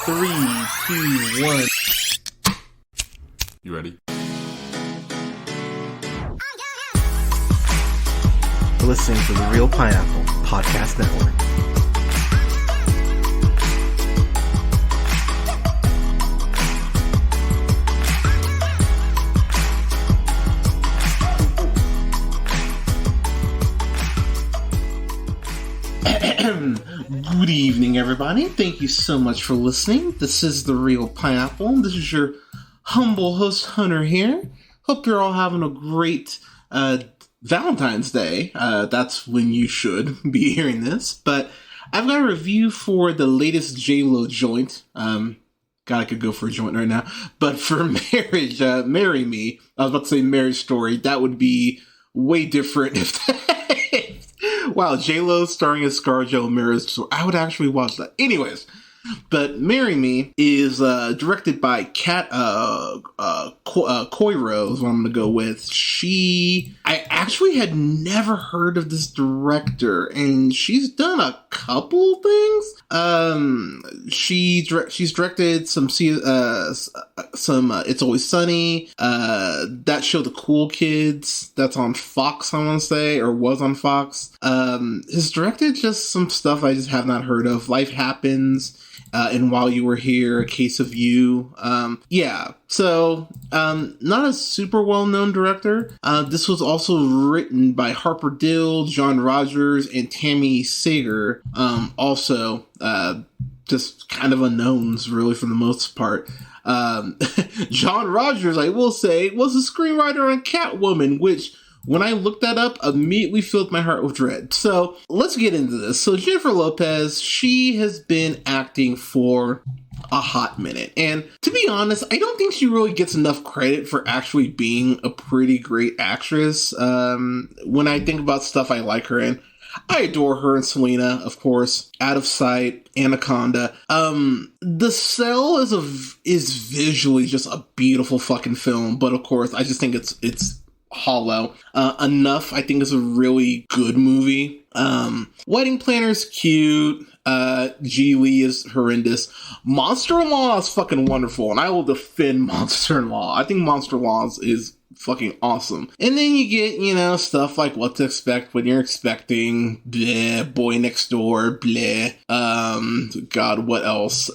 3, 2, 1. You ready? Listening to the Real Pineapple Podcast Network. Good evening, everybody. Thank you so much for listening. This is the Real Pineapple. This is your humble host, Hunter, here. Hope you're all having a great Valentine's Day. That's when you should be hearing this. But I've got a review for the latest J-Lo joint. God, I could go for a joint right now. But for Marriage, Marry Me. I was about to say Marriage Story. That would be way different if wow, J-Lo starring as ScarJo Marriage Story. I would actually watch that. Anyways, but Marry Me is directed by Kat Coiro is what I'm going to go with. I actually had never heard of this director, and she's done a couple things. She's directed some It's Always Sunny, that show The Cool Kids, that's on Fox, I want to say, or was on Fox. Has directed just some stuff I just have not heard of. Life Happens, and While You Were Here, A Case of You. So not a super well-known director. This was also written by Harper Dill, John Rogers, and Tammy Sager. Also, just kind of unknowns, really, for the most part. John Rogers, I will say, was a screenwriter on Catwoman, which, when I looked that up, immediately filled my heart with dread. So let's get into this. So Jennifer Lopez, she has been acting for a hot minute. And to be honest, I don't think she really gets enough credit for actually being a pretty great actress. When I think about stuff I like her in, I adore her and Selena, of course. Out of Sight, Anaconda. The Cell is visually just a beautiful fucking film, but of course, I just think it's hollow. Enough, I think, is a really good movie. Wedding Planner's cute. Lee is horrendous. Monster-in-Law is fucking wonderful, and I will defend Monster-in-Law. I think Monster-in-Law is fucking awesome. And then you get, stuff like What to Expect When You're Expecting, bleh, Boy Next Door, bleh, God, what else?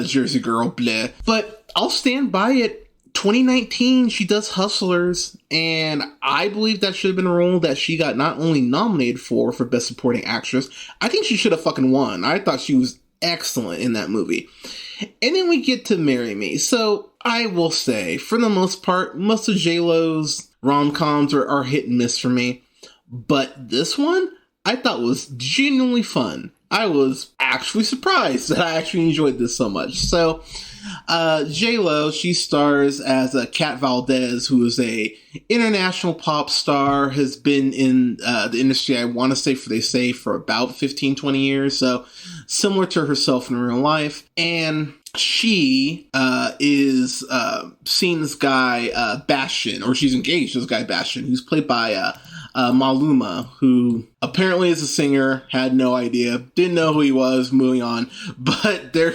Jersey Girl, bleh. But I'll stand by it. 2019, she does Hustlers, and I believe that should have been a role that she got not only nominated for Best Supporting Actress, I think she should have fucking won. I thought she was excellent in that movie. And then we get to Marry Me. So I will say, for the most part, most of J-Lo's rom-coms are hit and miss for me. But this one, I thought was genuinely fun. I was actually surprised that I actually enjoyed this so much. So J-Lo, she stars as Kat Valdez, who is a international pop star, has been in the industry, I want to say, for about 15, 20 years. So similar to herself in real life. And she is seeing this guy, Bastion, or she's engaged to this guy, Bastion, who's played by Maluma, who apparently is a singer, had no idea, didn't know who he was, moving on. But they're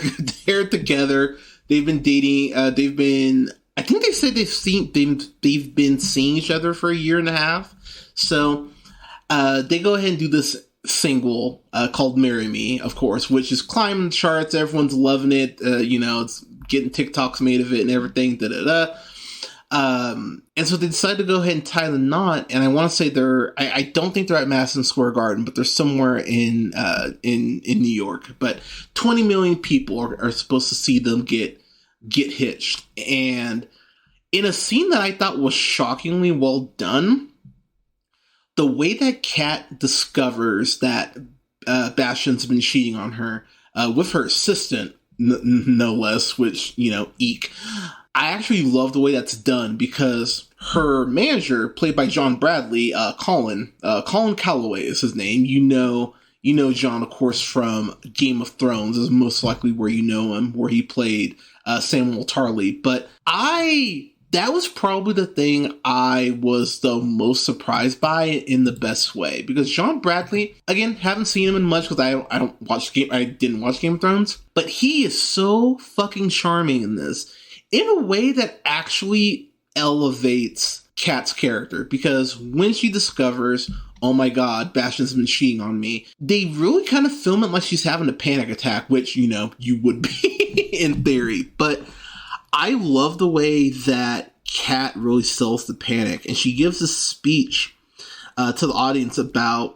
together. They've been dating. I think they said they've been seeing each other for a year and a half. So they go ahead and do this single called "Marry Me," of course, which is climbing the charts. Everyone's loving it. It's getting TikToks made of it and everything. And so they decided to go ahead and tie the knot. And I want to say I don't think they're at Madison Square Garden, but they're somewhere in New York. But 20 million people are supposed to see them get hitched. And in a scene that I thought was shockingly well done, the way that Kat discovers that Bastion's been cheating on her with her assistant, no less, which, eek. I actually love the way that's done because her manager, played by John Bradley, Colin Calloway is his name. You know John, of course, from Game of Thrones is most likely where you know him, where he played Samuel Tarly. But I that was probably the thing I was the most surprised by in the best way. Because John Bradley, again, haven't seen him in much because I didn't watch Game of Thrones, but he is so fucking charming in this in a way that actually elevates Kat's character. Because when she discovers, oh my god, Bastion's been cheating on me, they really kind of film it like she's having a panic attack, which, you would be in theory. But I love the way that Kat really sells the panic, and she gives a speech to the audience about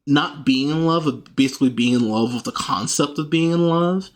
not being in love, but basically being in love with the concept of being in love.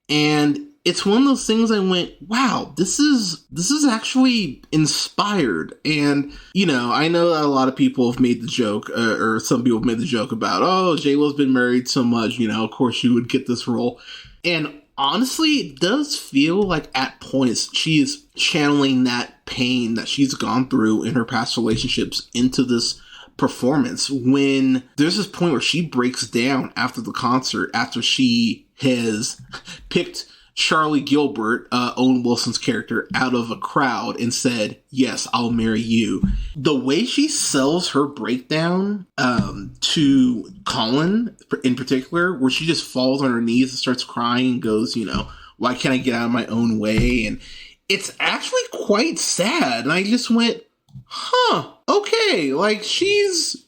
And it's one of those things I went, wow, this is actually inspired. And, I know that a lot of people have made the joke, or some people have made the joke about, oh, J-Lo's been married so much, of course she would get this role. And honestly, it does feel like at points she is channeling that pain that she's gone through in her past relationships into this performance. When there's this point where she breaks down after the concert, after she has picked Charlie Gilbert, Owen Wilson's character, out of a crowd and said, yes, I'll marry you. The way she sells her breakdown to Colin in particular, where she just falls on her knees and starts crying and goes, why can't I get out of my own way? And it's actually quite sad. And I just went, okay, like she's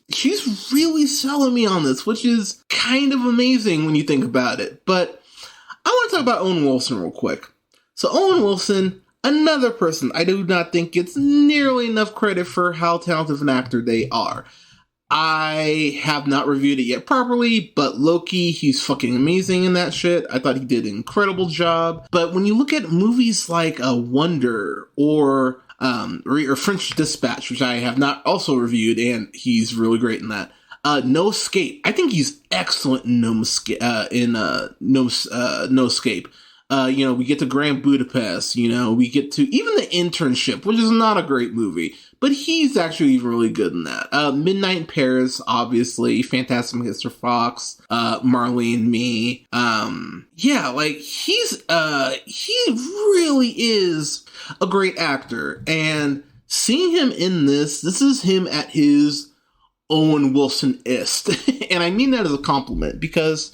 really selling me on this, which is kind of amazing when you think about it. But I want to talk about Owen Wilson real quick. So Owen Wilson, another person I do not think gets nearly enough credit for how talented of an actor they are. I have not reviewed it yet properly, but Loki, he's fucking amazing in that shit. I thought he did an incredible job. But when you look at movies like Wonder or French Dispatch, which I have not also reviewed, and he's really great in that. No Escape. I think he's excellent in No Escape. No Escape. We get to Grand Budapest. We get to even The Internship, which is not a great movie, but he's actually even really good in that. Midnight in Paris, obviously. Fantastic Mr. Fox. Marley and Me. He really is a great actor, and seeing him in this is him at his Owen Wilson-ist. And I mean that as a compliment, because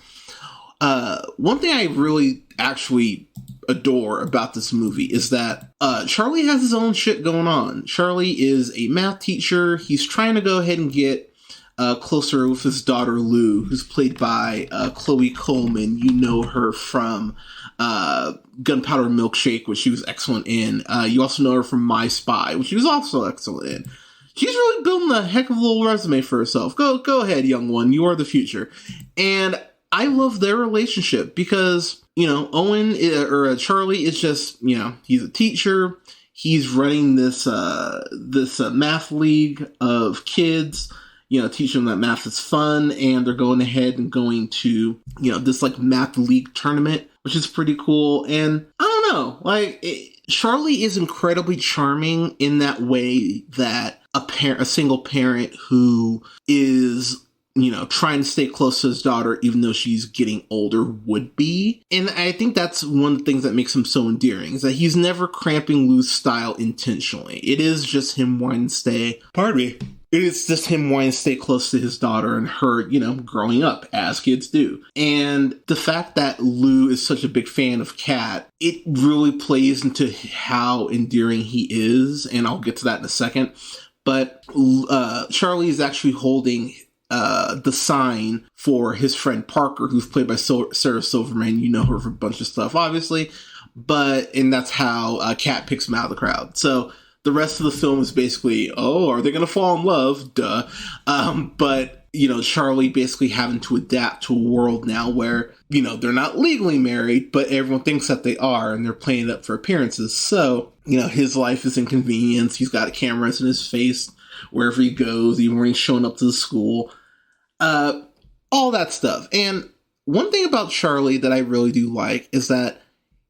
one thing I really actually adore about this movie is that Charlie has his own shit going on. Charlie is a math teacher. He's trying to go ahead and get closer with his daughter Lou, who's played by Chloe Coleman. You know her from Gunpowder Milkshake, which she was excellent in. You also know her from My Spy, which she was also excellent in. She's really building a heck of a little resume for herself. Go ahead, young one. You are the future. And I love their relationship because, Owen or Charlie is just, he's a teacher. He's running this math league of kids, teaching them that math is fun. And they're going ahead and going to, this like math league tournament, which is pretty cool. And I don't know, Charlie is incredibly charming in that way that a single parent who is, trying to stay close to his daughter, even though she's getting older, would be. And I think that's one of the things that makes him so endearing, is that he's never cramping Lou's style intentionally. It is just him wanting to stay, it's just him wanting to stay close to his daughter and her, growing up, as kids do. And the fact that Lou is such a big fan of Kat, it really plays into how endearing he is, and I'll get to that in a second. But Charlie is actually holding the sign for his friend Parker, who's played by Sarah Silverman. You know her for a bunch of stuff, obviously. And that's how Kat picks him out of the crowd. So the rest of the film is basically, are they going to fall in love? Duh. But, Charlie basically having to adapt to a world now where, they're not legally married, but everyone thinks that they are, and they're playing it up for appearances. So, his life is inconvenienced. He's got cameras in his face wherever he goes, even when he's showing up to the school. All that stuff. And one thing about Charlie that I really do like is that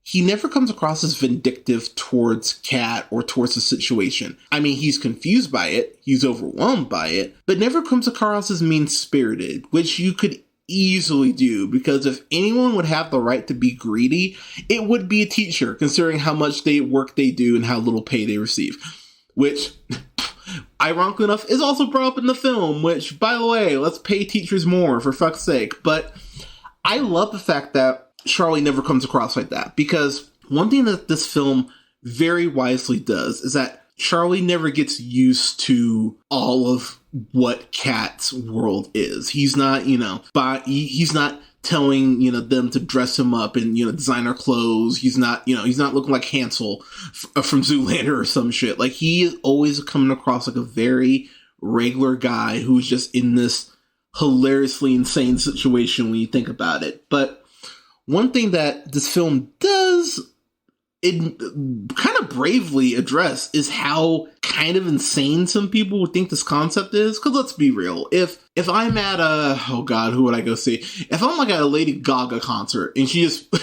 he never comes across as vindictive towards Kat or towards the situation. I mean, he's confused by it, he's overwhelmed by it, but never comes across as mean-spirited, which you could easily do, because if anyone would have the right to be greedy, it would be a teacher, considering how much work they do and how little pay they receive. Which, ironically enough, is also brought up in the film, which, by the way, let's pay teachers more, for fuck's sake. But I love the fact that Charlie never comes across like that, because one thing that this film very wisely does is that Charlie never gets used to all of what Kat's world is. He's not, he's not telling, them to dress him up in, designer clothes. He's not looking like Hansel from Zoolander or some shit. Like, he is always coming across like a very regular guy who's just in this hilariously insane situation when you think about it. But one thing that this film does, it kind of bravely address, is how kind of insane some people would think this concept is. Because let's be real, if I'm at who would I go see? If I'm like at a Lady Gaga concert and she just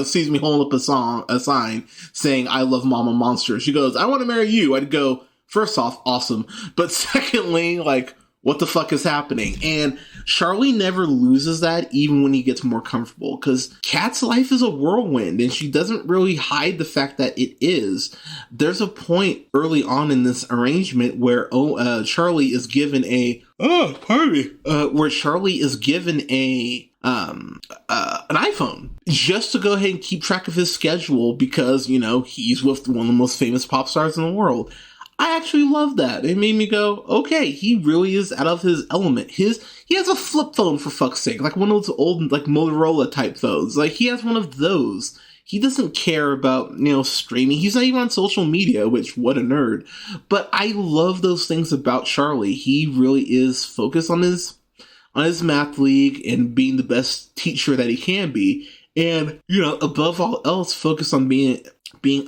sees me holding up a sign saying "I love Mama Monster," she goes, "I want to marry you," I'd go, first off, awesome, but secondly, like, what the fuck is happening? And Charlie never loses that, even when he gets more comfortable, because Kat's life is a whirlwind, and she doesn't really hide the fact that it is. There's a point early on in this arrangement where Charlie is given where Charlie is given an iPhone just to go ahead and keep track of his schedule, because he's with one of the most famous pop stars in the world. I actually love that. It made me go, okay, he really is out of his element. He has a flip phone, for fuck's sake, like one of those old, like, Motorola type phones. Like, he has one of those. He doesn't care about, streaming. He's not even on social media, which, what a nerd. But I love those things about Charlie. He really is focused on his math league and being the best teacher that he can be. And, above all else, focused on being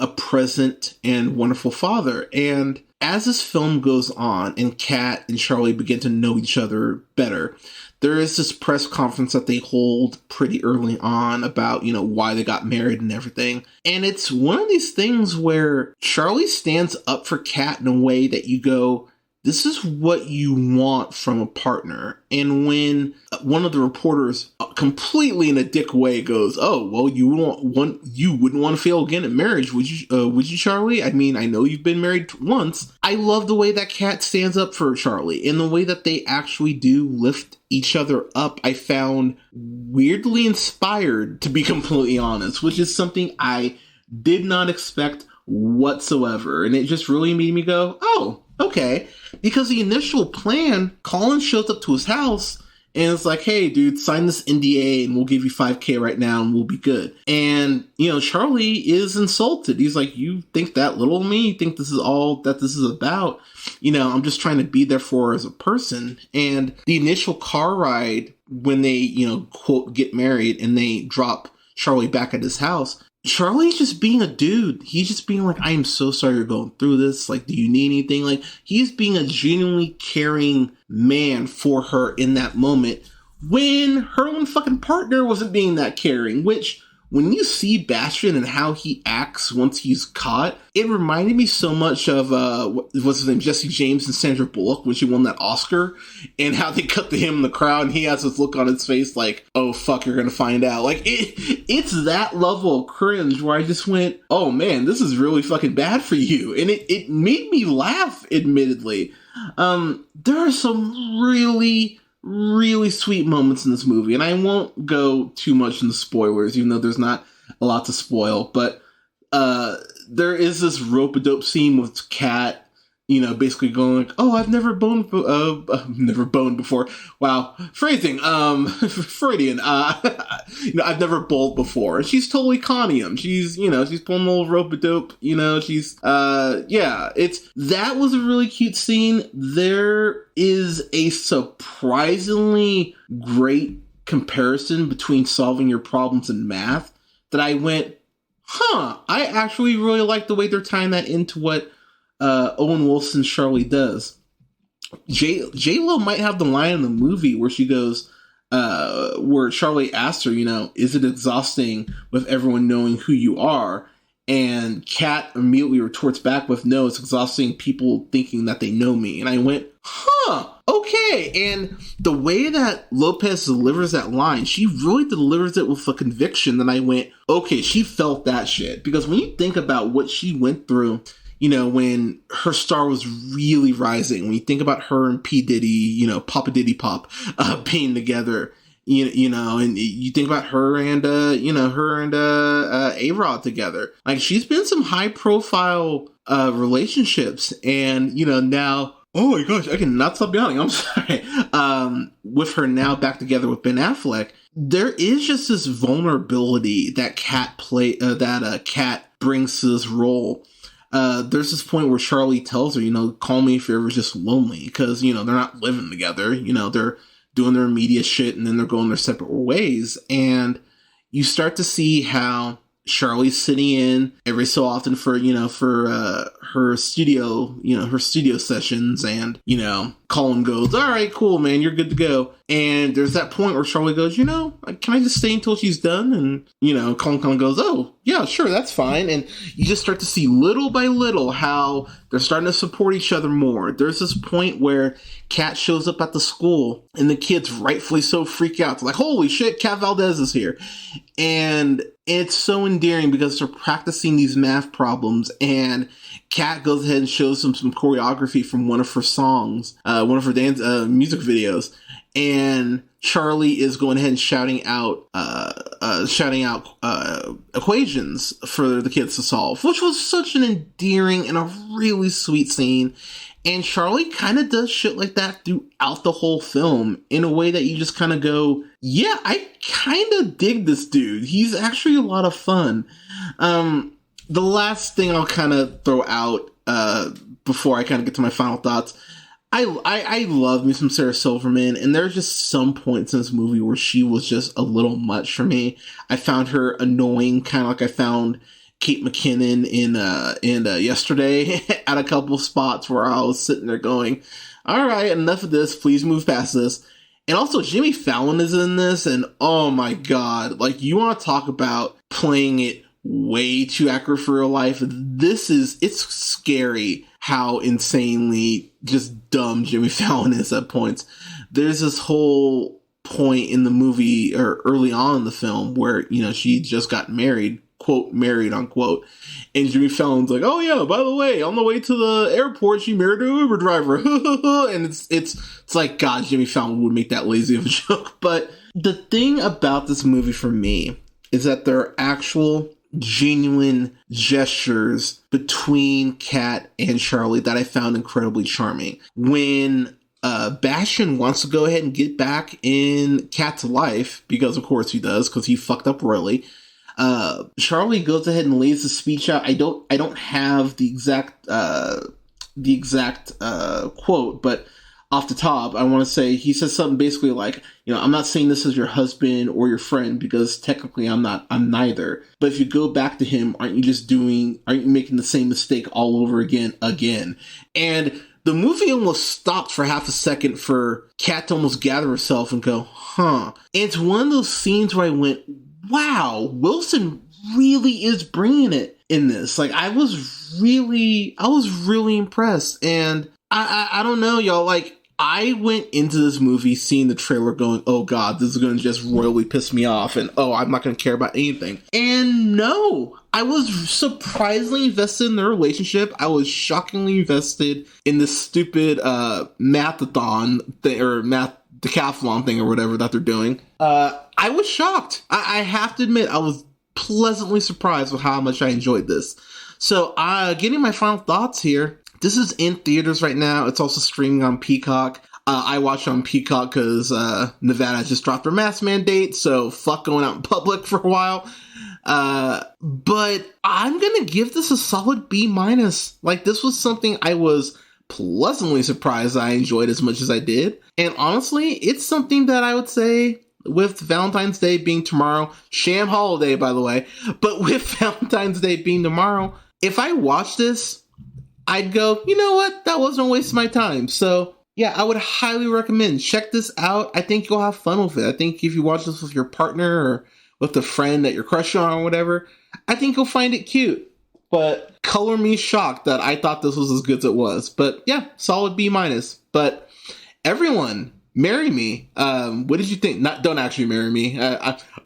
a present and wonderful father. And as this film goes on and Kat and Charlie begin to know each other better, there is this press conference that they hold pretty early on about, why they got married and everything. And it's one of these things where Charlie stands up for Kat in a way that you go, this is what you want from a partner. And when one of the reporters, completely in a dick way, goes, "Oh, well, you wouldn't want to fail again at marriage, would you, Charlie? I mean, I know you've been married once." I love the way that Kat stands up for Charlie, and the way that they actually do lift each other up. I found weirdly inspired, to be completely honest, which is something I did not expect whatsoever. And it just really made me go, oh, okay. Because the initial plan, Colin shows up to his house and it's like, "Hey, dude, sign this NDA and we'll give you $5,000 right now and we'll be good." And, Charlie is insulted. He's like, "You think that little of me? You think this is all that this is about? I'm just trying to be there for her as a person." And the initial car ride when they, quote, get married and they drop Charlie back at his house, Charlie's just being a dude. He's just being like, "I am so sorry you're going through this. Like, do you need anything?" Like, he's being a genuinely caring man for her in that moment, when her own fucking partner wasn't being that caring. Which, when you see Bastian and how he acts once he's caught, it reminded me so much of, what's his name, Jesse James and Sandra Bullock when she won that Oscar, and how they cut to him in the crowd and he has this look on his face like, "Oh fuck, you're gonna find out." Like, it's that level of cringe where I just went, "Oh man, this is really fucking bad for you." And it made me laugh, admittedly. There are some really, really sweet moments in this movie, and I won't go too much into spoilers, even though there's not a lot to spoil, but there is this rope-a-dope scene with Kat, basically going like, "Oh, I've never boned before." Wow, phrasing, Freudian. I've never bowled before. And she's totally conning him. She's pulling a little rope-a-dope. That was a really cute scene. There is a surprisingly great comparison between solving your problems in math that I went, I actually really like the way they're tying that into what Owen Wilson's Charlie does. J-Lo might have the line in the movie where she goes, where Charlie asks her, "Is it exhausting with everyone knowing who you are?" And Kat immediately retorts back with, "No, it's exhausting people thinking that they know me." And I went, okay. And the way that Lopez delivers that line, she really delivers it with a conviction that I went, okay, she felt that shit. Because when you think about what she went through, when her star was really rising, when you think about her and P. Diddy, Papa Diddy Pop, being together, and you think about her and A-Rod together. Like, she's been some high profile relationships, and now, oh my gosh, I cannot stop yawning. I'm sorry. With her now back together with Ben Affleck, there is just this vulnerability that Kat brings to this role. There's this point where Charlie tells her, call me if you're ever just lonely, because they're not living together. They're doing their media shit, and then they're going their separate ways. And you start to see how Charlie's sitting in every so often for her studio sessions, and Colin goes, all right, cool, man, you're good to go. And there's that point where Charlie goes, can I just stay until she's done? And Colin goes, oh yeah, sure, that's fine. And you just start to see little by little how they're starting to support each other more. There's this point where Kat shows up at the school, and the kids rightfully so freak out. They're like, holy shit, Kat Valdez is here. And it's so endearing because they're practicing these math problems, and Kat goes ahead and shows them some choreography from one of her songs, one of her dance music videos, and Charlie is going ahead and shouting out equations for the kids to solve, which was such an endearing and a really sweet scene. And Charlie kind of does shit like that throughout the whole film in a way that you just kind of go, yeah, I kind of dig this dude. He's actually a lot of fun. The last thing I'll kind of throw out before I kind of get to my final thoughts, I love me some Sarah Silverman, and there's just some points in this movie where she was just a little much for me. I found her annoying, kind of like I found Kate McKinnon in Yesterday at a couple spots where I was sitting there going, all right, enough of this, please move past this. And also Jimmy Fallon is in this, and oh my god, like, you want to talk about playing it way too accurate for real life. It's scary how insanely just dumb Jimmy Fallon is at points. There's this whole point in the movie, or early on in the film, where, she just got married, quote, married, unquote. And Jimmy Fallon's like, oh yeah, by the way, on the way to the airport, she married an Uber driver. And it's like, God, Jimmy Fallon would make that lazy of a joke. But the thing about this movie for me is that there are actual genuine gestures between Kat and Charlie that I found incredibly charming. When Bastian wants to go ahead and get back in Kat's life, because of course he does, because he fucked up royally, Charlie goes ahead and lays the speech out. I don't have the exact quote, but off the top, I want to say he says something basically like, I'm not saying this as your husband or your friend, because technically I'm neither. But if you go back to him, aren't you making the same mistake all over again? And the movie almost stopped for half a second for Kat to almost gather herself and go, huh. And it's one of those scenes where I went, wow, Wilson really is bringing it in this. Like, I was really impressed. And I don't know, y'all, like, I went into this movie seeing the trailer going, oh god, this is going to just royally piss me off, and oh, I'm not going to care about anything. And no, I was surprisingly invested in their relationship. I was shockingly invested in this stupid mathathon thing, or math decathlon thing, or whatever that they're doing. I was shocked. I have to admit, I was pleasantly surprised with how much I enjoyed this. So, getting my final thoughts here. This is in theaters right now. It's also streaming on Peacock. I watch it on Peacock because Nevada just dropped their mask mandate, so fuck going out in public for a while. But I'm going to give this a solid B-. Like, this was something I was pleasantly surprised I enjoyed as much as I did. And honestly, it's something that I would say, with Valentine's Day being tomorrow, sham holiday, by the way, but with Valentine's Day being tomorrow, if I watch this, I'd go, you know what? That wasn't a waste of my time. So, yeah, I would highly recommend. Check this out. I think you'll have fun with it. I think if you watch this with your partner or with a friend that you're crushing on or whatever, I think you'll find it cute. But color me shocked that I thought this was as good as it was. But, yeah, solid B-. But everyone, marry me. What did you think? Don't actually marry me.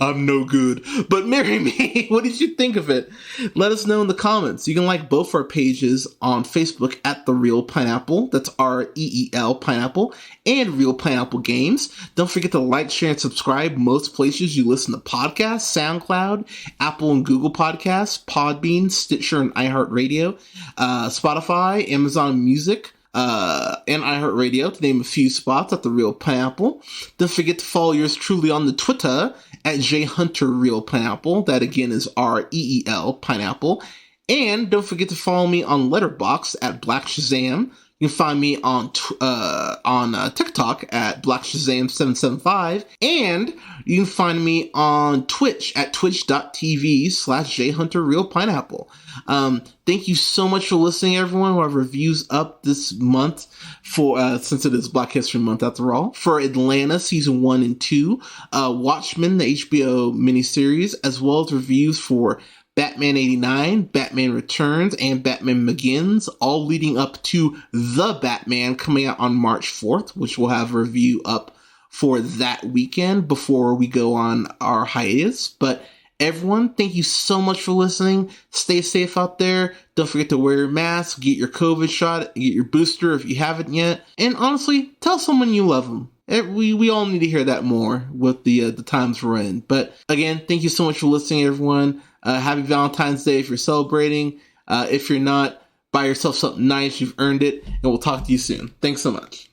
I'm no good, but marry me. What did you think of it? Let us know in the comments. You can like both our pages on Facebook at The Real Pineapple. That's REEL Pineapple, and Real Pineapple Games. Don't forget to like, share, and subscribe most places you listen to podcasts: SoundCloud, Apple and Google Podcasts, Podbean, Stitcher, and iHeartRadio, Spotify, Amazon Music, and iHeartRadio, to name a few spots at The Real Pineapple. Don't forget to follow yours truly on the Twitter at JHunterRealPineapple. That again is REEL Pineapple. And don't forget to follow me on Letterboxd at Black Shazam. You can find me on TikTok at BlackShazam775, and you can find me on Twitch at twitch.tv/JHunterRealPineapple. Thank you so much for listening, everyone. We'll have reviews up this month for since it is Black History Month after all, for Atlanta season 1 and 2, Watchmen, the HBO miniseries, as well as reviews for Batman 89, Batman Returns, and Batman Begins, all leading up to The Batman coming out on March 4th, which we'll have a review up for that weekend before we go on our hiatus. But everyone, thank you so much for listening. Stay safe out there. Don't forget to wear your mask, get your COVID shot, get your booster if you haven't yet. And honestly, tell someone you love them. We all need to hear that more with the times we're in. But again, thank you so much for listening, everyone. Happy Valentine's Day if you're celebrating. If you're not, buy yourself something nice. You've earned it. And we'll talk to you soon. Thanks so much.